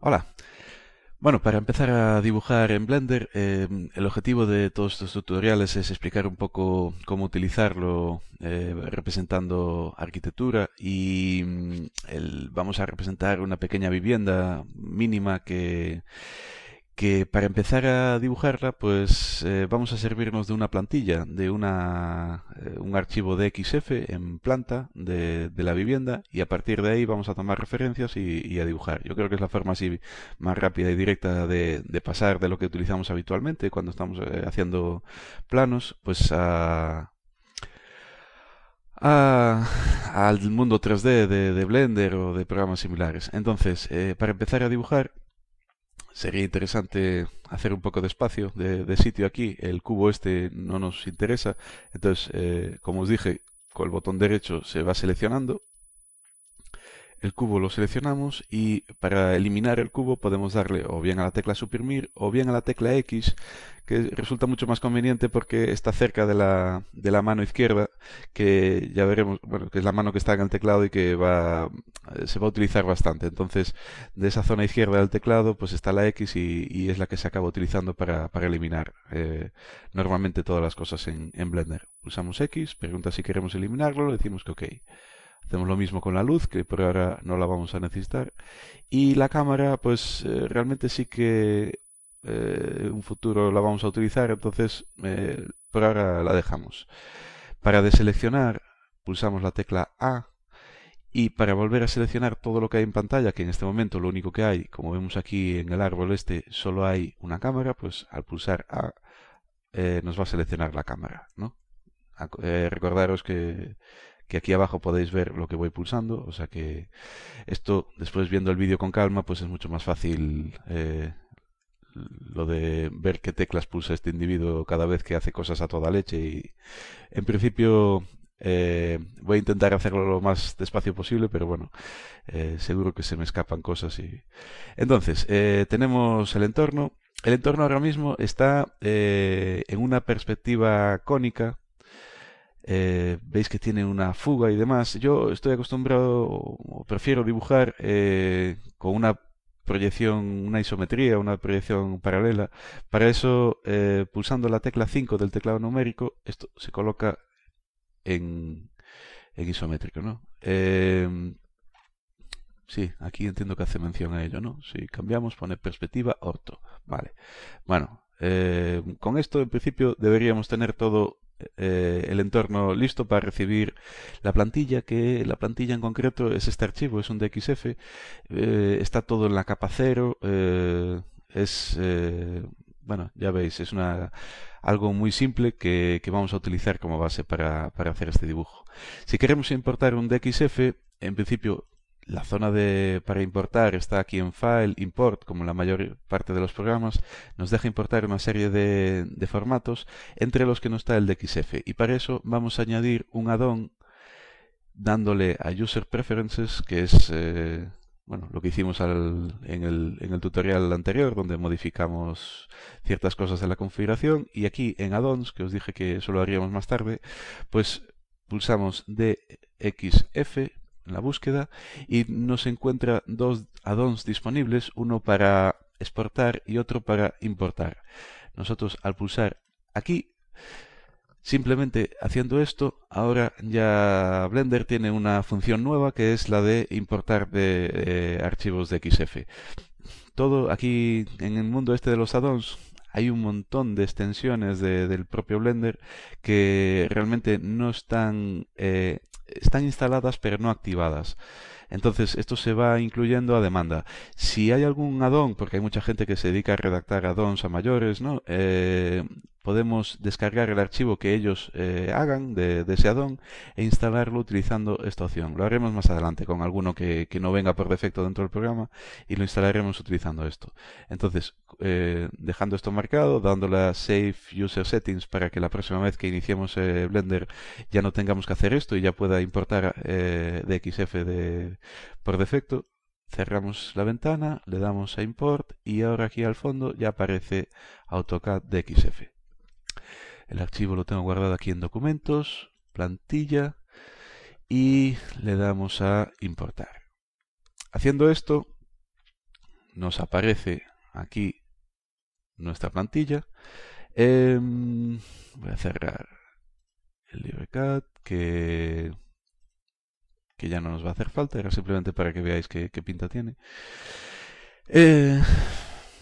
Hola. Bueno, para empezar a dibujar en Blender, el objetivo de todos estos tutoriales es explicar un poco cómo utilizarlo representando arquitectura y vamos a representar una pequeña vivienda mínima que para empezar a dibujarla, pues vamos a servirnos de una plantilla, de un archivo de XF en planta de la vivienda y a partir de ahí vamos a tomar referencias y a dibujar. Yo creo que es la forma así más rápida y directa de pasar de lo que utilizamos habitualmente cuando estamos haciendo planos, pues al mundo 3D de Blender o de programas similares. Entonces, para empezar a dibujar, sería interesante hacer un poco de espacio, de sitio aquí. El cubo este no nos interesa. Entonces, como os dije, con el botón derecho se va seleccionando. El cubo lo seleccionamos y para eliminar el cubo podemos darle o bien a la tecla suprimir o bien a la tecla X, que resulta mucho más conveniente porque está cerca de la mano izquierda, que ya veremos, bueno, que es la mano que está en el teclado y que se va a utilizar bastante. Entonces, de esa zona izquierda del teclado, pues está la X y es la que se acaba utilizando para eliminar normalmente todas las cosas en Blender. Pulsamos X, pregunta si queremos eliminarlo, le decimos que OK. Hacemos lo mismo con la luz, que por ahora no la vamos a necesitar. Y la cámara, pues realmente sí que en un futuro la vamos a utilizar, entonces por ahora la dejamos. Para deseleccionar, pulsamos la tecla A. Y para volver a seleccionar todo lo que hay en pantalla, que en este momento lo único que hay, como vemos aquí en el árbol este, solo hay una cámara, pues al pulsar A nos va a seleccionar la cámara, ¿no? Recordaros que aquí abajo podéis ver lo que voy pulsando, o sea que esto, después viendo el vídeo con calma, pues es mucho más fácil lo de ver qué teclas pulsa este individuo cada vez que hace cosas a toda leche y en principio voy a intentar hacerlo lo más despacio posible, pero bueno, seguro que se me escapan cosas y... Entonces, tenemos el entorno. El entorno ahora mismo está en una perspectiva cónica. Veis que tiene una fuga y demás. Yo estoy acostumbrado o prefiero dibujar con una proyección, una isometría, una proyección paralela. Para eso, pulsando la tecla 5 del teclado numérico, esto se coloca en isométrico, ¿no? Sí, aquí entiendo que hace mención a ello, ¿no? Si cambiamos, pone perspectiva orto. Vale. Bueno, con esto en principio deberíamos tener todo el entorno listo para recibir la plantilla, que la plantilla en concreto es este archivo, es un DXF, está todo en la capa 0, bueno, ya veis, es algo muy simple que vamos a utilizar como base para hacer este dibujo. Si queremos importar un DXF, en principio la zona para importar está aquí en File, Import, como la mayor parte de los programas. Nos deja importar una serie de formatos, entre los que no está el DXF. Y para eso vamos a añadir un add-on dándole a User Preferences, que es bueno, lo que hicimos en el tutorial anterior, donde modificamos ciertas cosas de la configuración. Y aquí en Add-ons, que os dije que eso lo haríamos más tarde, pues pulsamos DXF en la búsqueda y nos encuentra dos add-ons disponibles, uno para exportar y otro para importar. Nosotros al pulsar aquí, simplemente haciendo esto, ahora ya Blender tiene una función nueva que es la de importar de archivos de XF. Todo aquí en el mundo este de los add-ons hay un montón de extensiones del propio Blender que realmente no están instaladas pero no activadas. Entonces esto se va incluyendo a demanda. Si hay algún add-on, porque hay mucha gente que se dedica a redactar add-ons a mayores, ¿no? Podemos descargar el archivo que ellos hagan de ese add-on e instalarlo utilizando esta opción. Lo haremos más adelante con alguno que no venga por defecto dentro del programa y lo instalaremos utilizando esto. Entonces, dejando esto marcado, dándole a Save User Settings para que la próxima vez que iniciemos Blender ya no tengamos que hacer esto y ya pueda importar DXF por defecto. Cerramos la ventana, le damos a Import y ahora aquí al fondo ya aparece AutoCAD DXF. El archivo lo tengo guardado aquí en Documentos, Plantilla y le damos a Importar. Haciendo esto, nos aparece aquí nuestra plantilla. Voy a cerrar el LibreCAD, que ya no nos va a hacer falta, era simplemente para que veáis qué pinta tiene.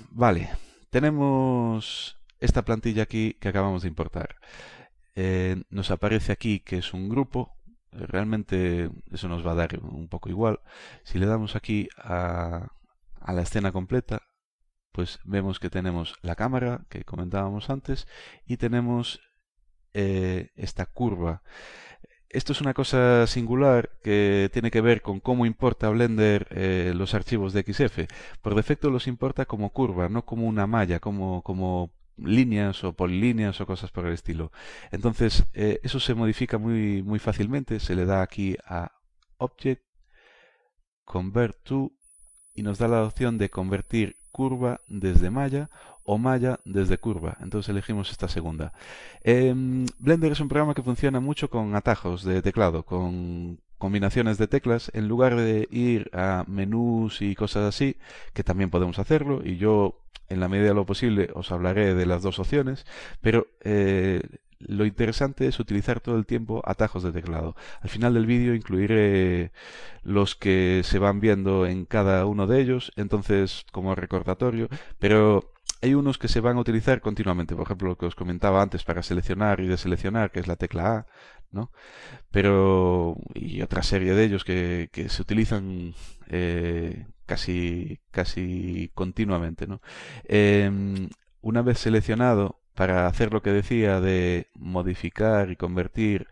Vale, tenemos esta plantilla aquí que acabamos de importar. Nos aparece aquí que es un grupo. Realmente eso nos va a dar un poco igual. Si le damos aquí a la escena completa, pues vemos que tenemos la cámara que comentábamos antes y tenemos esta curva. Esto es una cosa singular que tiene que ver con cómo importa Blender los archivos de XF. Por defecto los importa como curva, no como una malla, como líneas o polilíneas o cosas por el estilo. Entonces eso se modifica muy fácilmente. Se le da aquí a Object, Convert to, y nos da la opción de convertir curva desde malla o malla desde curva. Entonces elegimos esta segunda. Blender es un programa que funciona mucho con atajos de teclado, con combinaciones de teclas, en lugar de ir a menús y cosas así, que también podemos hacerlo, y yo en la medida de lo posible os hablaré de las dos opciones, pero lo interesante es utilizar todo el tiempo atajos de teclado. Al final del vídeo incluiré los que se van viendo en cada uno de ellos, entonces como recordatorio, pero hay unos que se van a utilizar continuamente. Por ejemplo, lo que os comentaba antes para seleccionar y deseleccionar, que es la tecla A, ¿no? Pero, y otra serie de ellos que se utilizan casi continuamente, ¿no? Una vez seleccionado, para hacer lo que decía de modificar y convertir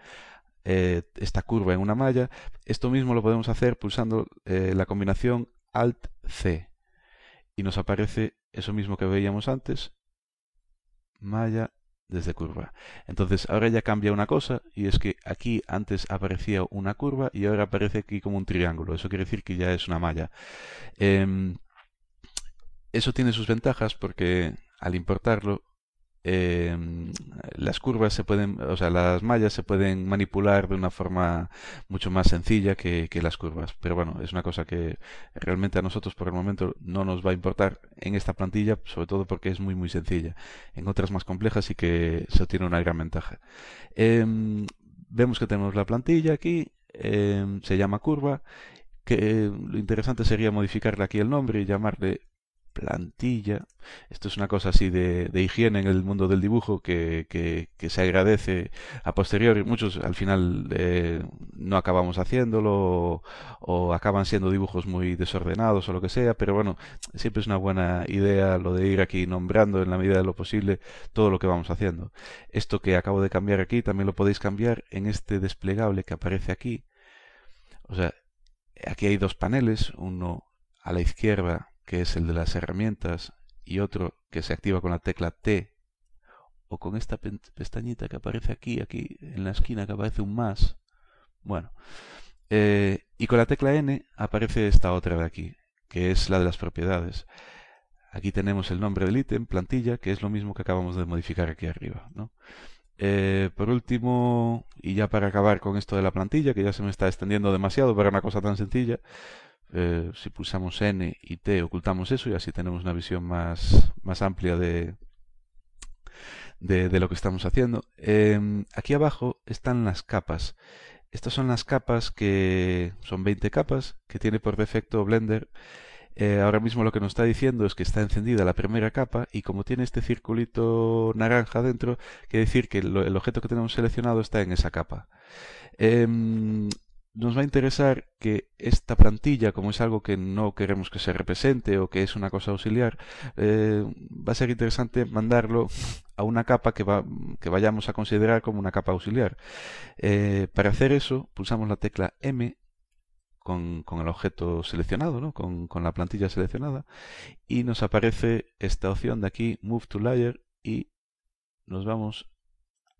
esta curva en una malla, esto mismo lo podemos hacer pulsando la combinación Alt-C y nos aparece eso mismo que veíamos antes, malla desde curva. Entonces ahora ya cambia una cosa, y es que aquí antes aparecía una curva y ahora aparece aquí como un triángulo. Eso quiere decir que ya es una malla. Eso tiene sus ventajas porque al importarlo las curvas se pueden, o sea, las mallas se pueden manipular de una forma mucho más sencilla que las curvas. Pero bueno, es una cosa que realmente a nosotros por el momento no nos va a importar en esta plantilla, sobre todo porque es muy sencilla. En otras más complejas sí que se obtiene una gran ventaja. Vemos que tenemos la plantilla aquí, se llama curva, que lo interesante sería modificarle aquí el nombre y llamarle plantilla. Esto es una cosa así de higiene en el mundo del dibujo que se agradece a posteriori. Muchos al final no acabamos haciéndolo o acaban siendo dibujos muy desordenados o lo que sea, pero bueno, siempre es una buena idea lo de ir aquí nombrando en la medida de lo posible todo lo que vamos haciendo. Esto que acabo de cambiar aquí también lo podéis cambiar en este desplegable que aparece aquí. O sea, aquí hay dos paneles, uno a la izquierda, que es el de las herramientas, y otro que se activa con la tecla T o con esta pestañita que aparece aquí en la esquina, que aparece un más. Bueno, y con la tecla N aparece esta otra de aquí, que es la de las propiedades. Aquí tenemos el nombre del ítem, plantilla, que es lo mismo que acabamos de modificar aquí arriba, ¿no? Por último, y ya para acabar con esto de la plantilla, que ya se me está extendiendo demasiado para una cosa tan sencilla, si pulsamos N y T ocultamos eso y así tenemos una visión más amplia de lo que estamos haciendo. Aquí abajo están las capas. Estas son las capas que son 20 capas que tiene por defecto Blender. Ahora mismo lo que nos está diciendo es que está encendida la primera capa y como tiene este circulito naranja dentro, quiere decir que el objeto que tenemos seleccionado está en esa capa. Nos va a interesar que esta plantilla, como es algo que no queremos que se represente o que es una cosa auxiliar, va a ser interesante mandarlo a una capa que vayamos a considerar como una capa auxiliar. Para hacer eso, pulsamos la tecla M con el objeto seleccionado, ¿no? con la plantilla seleccionada, y nos aparece esta opción de aquí, Move to Layer, y nos vamos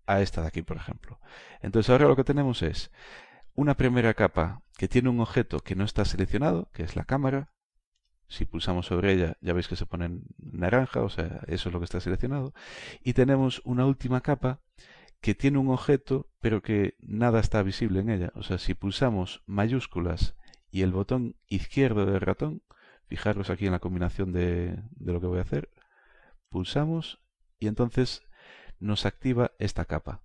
a esta de aquí, por ejemplo. Entonces ahora lo que tenemos es una primera capa que tiene un objeto que no está seleccionado, que es la cámara. Si pulsamos sobre ella ya veis que se pone en naranja, o sea, eso es lo que está seleccionado. Y tenemos una última capa que tiene un objeto pero que nada está visible en ella. O sea, si pulsamos mayúsculas y el botón izquierdo del ratón, Fijaros aquí en la combinación de lo que voy a hacer. Pulsamos y entonces nos activa esta capa.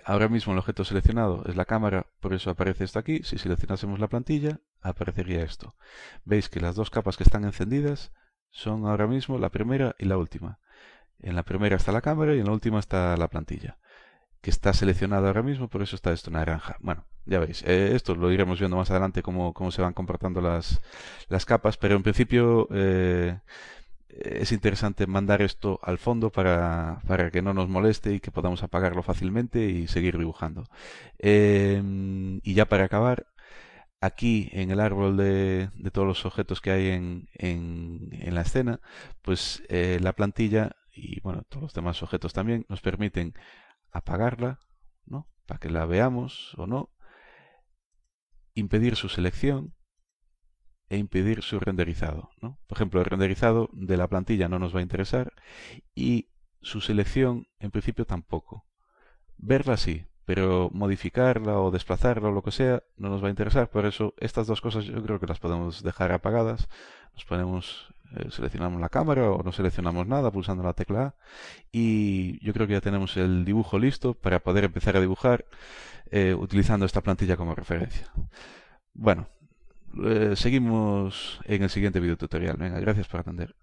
Ahora mismo el objeto seleccionado es la cámara, por eso aparece esto aquí. Si seleccionásemos la plantilla, aparecería esto. Veis que las dos capas que están encendidas son ahora mismo la primera y la última. En la primera está la cámara y en la última está la plantilla, que está seleccionada ahora mismo, por eso está esto naranja. Bueno, ya veis, esto lo iremos viendo más adelante cómo se van comportando las capas, pero en principio es interesante mandar esto al fondo para que no nos moleste y que podamos apagarlo fácilmente y seguir dibujando. Y ya para acabar, aquí en el árbol de todos los objetos que hay en la escena, pues la plantilla y bueno, todos los demás objetos también nos permiten apagarla, ¿no? Para que la veamos o no, impedir su selección e impedir su renderizado, ¿no? Por ejemplo, el renderizado de la plantilla no nos va a interesar y su selección en principio tampoco. Verla sí, pero modificarla o desplazarla o lo que sea no nos va a interesar. Por eso estas dos cosas yo creo que las podemos dejar apagadas. Nos ponemos, seleccionamos la cámara o no seleccionamos nada pulsando la tecla A y yo creo que ya tenemos el dibujo listo para poder empezar a dibujar utilizando esta plantilla como referencia. Bueno, seguimos en el siguiente video tutorial. Venga, gracias por atender.